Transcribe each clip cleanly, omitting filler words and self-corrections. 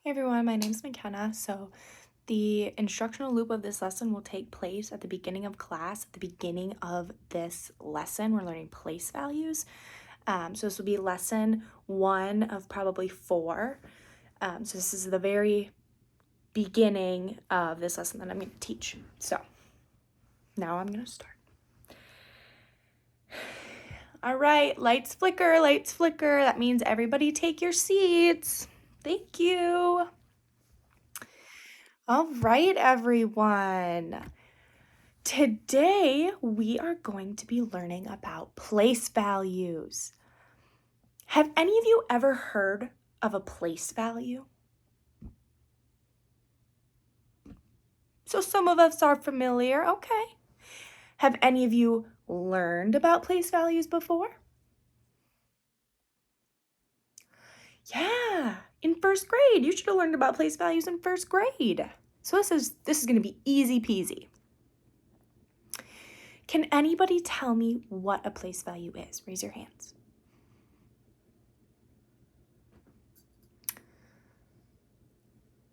Hey everyone, my name is McKenna. The instructional loop of this lesson will take place at the beginning of class. At the beginning of this lesson, we're learning place values. So this will be lesson 1 of probably 4. So this is the very beginning of this lesson that I'm going to teach. So now I'm going to start. All right, lights flicker, lights flicker. That means everybody take your seats. Thank you. All right, everyone. Today, we are going to be learning about place values. Have any of you ever heard of a place value? So some of us are familiar, okay. Have any of you learned about place values before? Yeah, in first grade. You should have learned about place values in first grade. So this is going to be easy peasy. Can anybody tell me what a place value is? Raise your hands.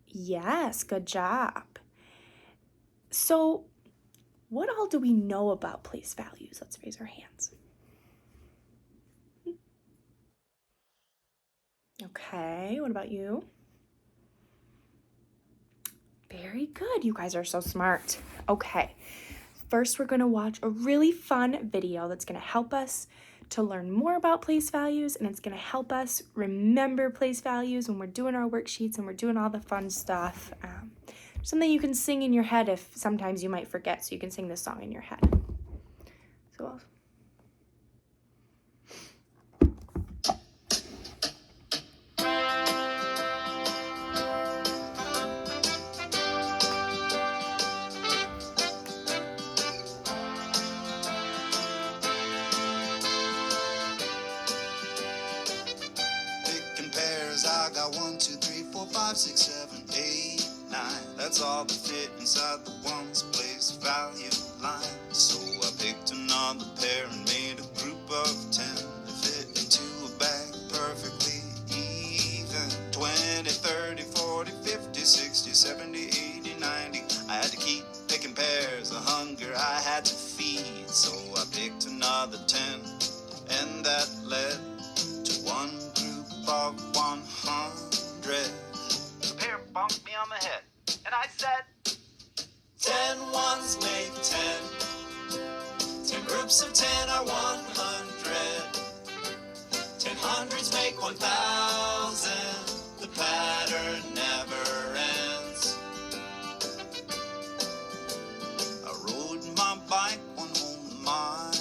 Yes, good job. So, what all do we know about place values? Let's raise our hands. Okay, what about you? Very good. You guys are so smart. Okay, first we're going to watch a really fun video that's going to help us to learn more about place values, and it's going to help us remember place values when we're doing our worksheets and we're doing all the fun stuff. Something you can sing in your head if sometimes you might forget, so you can sing this song in your head. So Picking pairs, I got 1, 2, 3, 4, 5, 6, 7, 8, 9. That's all that fit inside the ones place value line. So I picked another pair and made a group of 10 to fit into a bag perfectly even. 20, 30, 40, 50, 60, 70, 80, 90. I had to keep picking pairs, the hunger I had to feed. So I picked another 10, and that led to one group of 100. The pair bumped me on the head, and I said, 10 ones make 10. 10 groups of 10 are 100. 10 hundreds make 1,000. The pattern never ends. I rode my bike 1 whole mile,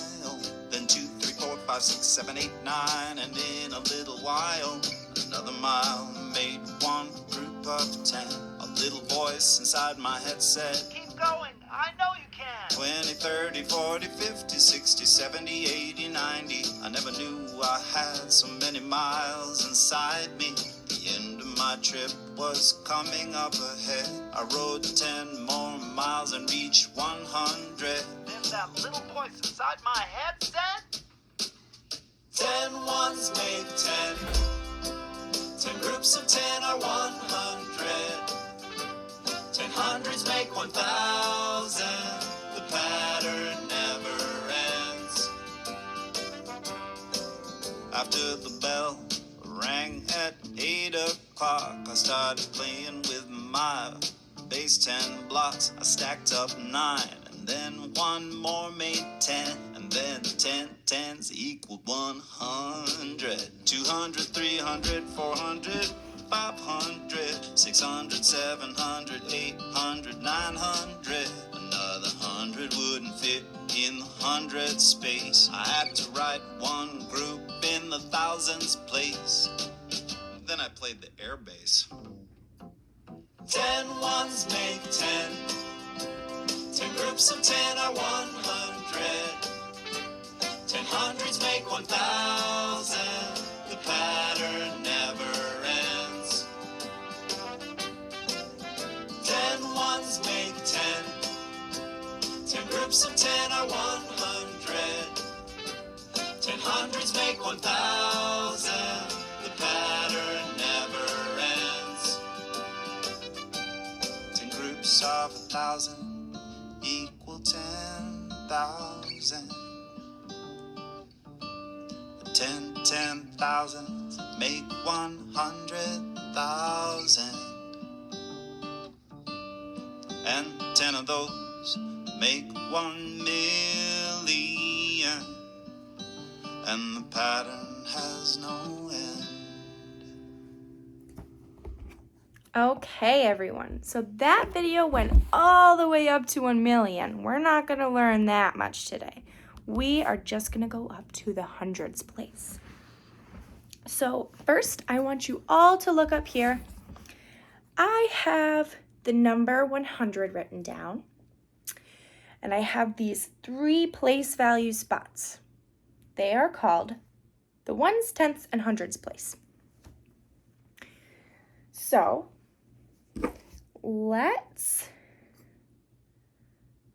then 2, 3, 4, 5, 6, 7, 8, 9, and in a little while, another mile made one group of 10. A little voice inside my head said, keep going, I know you can. 20, 30, 40, 50, 60, 70, 80, 90. I never knew I had so many miles inside me. The end of my trip was coming up ahead. I rode 10 more miles and reached 100. Then that little voice inside my head said, 10 ones make 10. 10 groups of 10 are 100. 10 hundreds make 1,000. The pattern never ends. After the bell rang at 8 o'clock, I started playing with my base 10 blocks. I stacked up 9, and then one more made 10, and then 10 tens equaled 100. 200, 300, 400, 500, 600, 700, 800, 900. Another 100 wouldn't fit in the 100 space. I had to write one group in the thousands place. Then I played the air bass. 10 ones make 10. 10 groups of 10 are 100. 10 hundreds make 1,000. The pattern never ends. 10 ones make 10. 10 groups of 10 are 100. 10 hundreds make 1,000. The pattern never ends. groups of 1,000 equal 10,000. 10,000 make 100,000. And 10 of those make 1,000,000. And the pattern has no end. Okay, everyone. So that video went all the way up to 1,000,000. We're not going to learn that much today. We are just going to go up to the hundreds place. So first, I want you all to look up here. I have the number 100 written down, and I have these 3 place value spots. They are called the ones, tenths, and hundreds place. So let's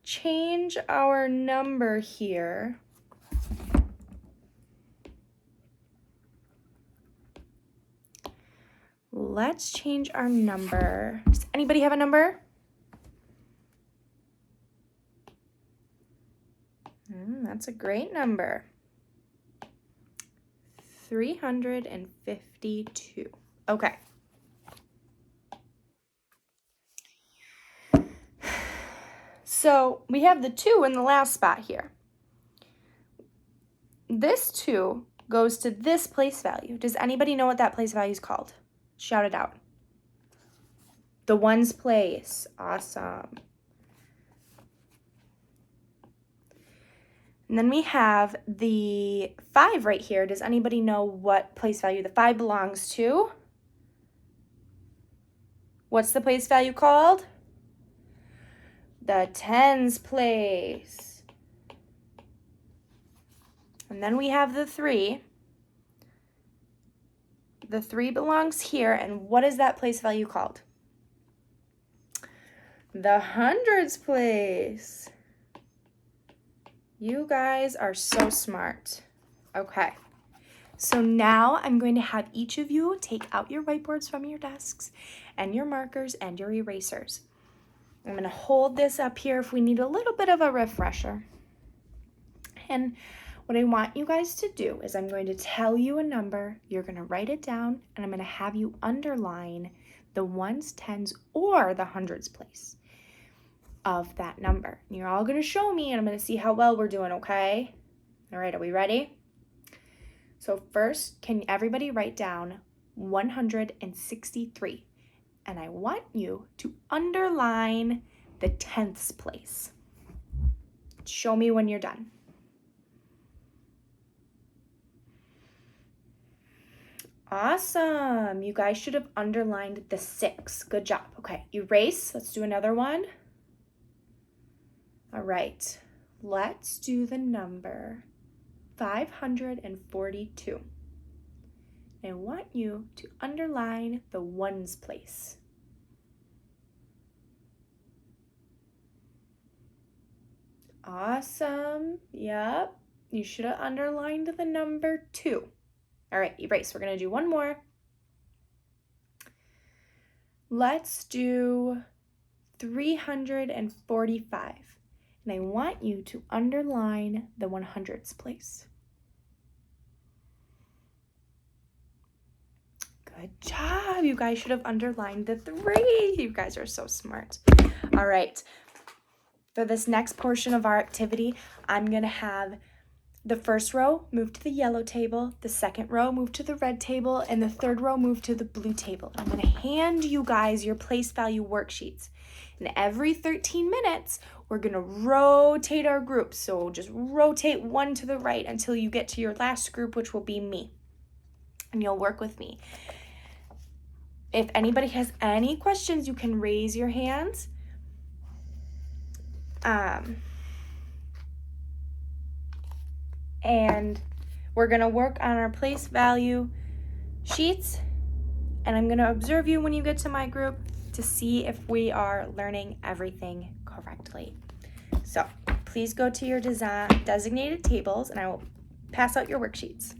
change our number here. Let's change our number. Does anybody have a number? That's a great number. 352. Okay. So we have the 2 in the last spot here. This 2 goes to this place value. Does anybody know what that place value is called? Shout it out. The ones place. Awesome. And then we have the 5 right here. Does anybody know what place value the 5 belongs to? What's the place value called? The tens place. And then we have the 3. The 3 belongs here, and what is that place value called? The hundreds place. You guys are so smart. Okay, so now I'm going to have each of you take out your whiteboards from your desks and your markers and your erasers. I'm going to hold this up here if we need a little bit of a refresher. And what I want you guys to do is I'm going to tell you a number, you're going to write it down, and I'm going to have you underline the ones, tens, or the hundreds place of that number. And you're all going to show me, and I'm going to see how well we're doing, okay? All right, are we ready? So first, can everybody write down 163? And I want you to underline the tenths place. Show me when you're done. Awesome. You guys should have underlined the 6. Good job. Okay, erase. Let's do another one. All right, let's do the number 542. I want you to underline the ones place. Awesome. Yep. You should have underlined the number 2. All right, erase. We're going to do one more. Let's do 345. And I want you to underline the 100s place. Good job. You guys should have underlined the 3. You guys are so smart. All right. For this next portion of our activity, I'm going to have the first row move to the yellow table, the second row move to the red table, and the third row move to the blue table. I'm going to hand you guys your place value worksheets. And every 13 minutes, we're going to rotate our groups. So just rotate one to the right until you get to your last group, which will be me. And you'll work with me. If anybody has any questions, you can raise your hands. And we're going to work on our place value sheets. And I'm going to observe you when you get to my group to see if we are learning everything correctly. So please go to your designated tables and I will pass out your worksheets.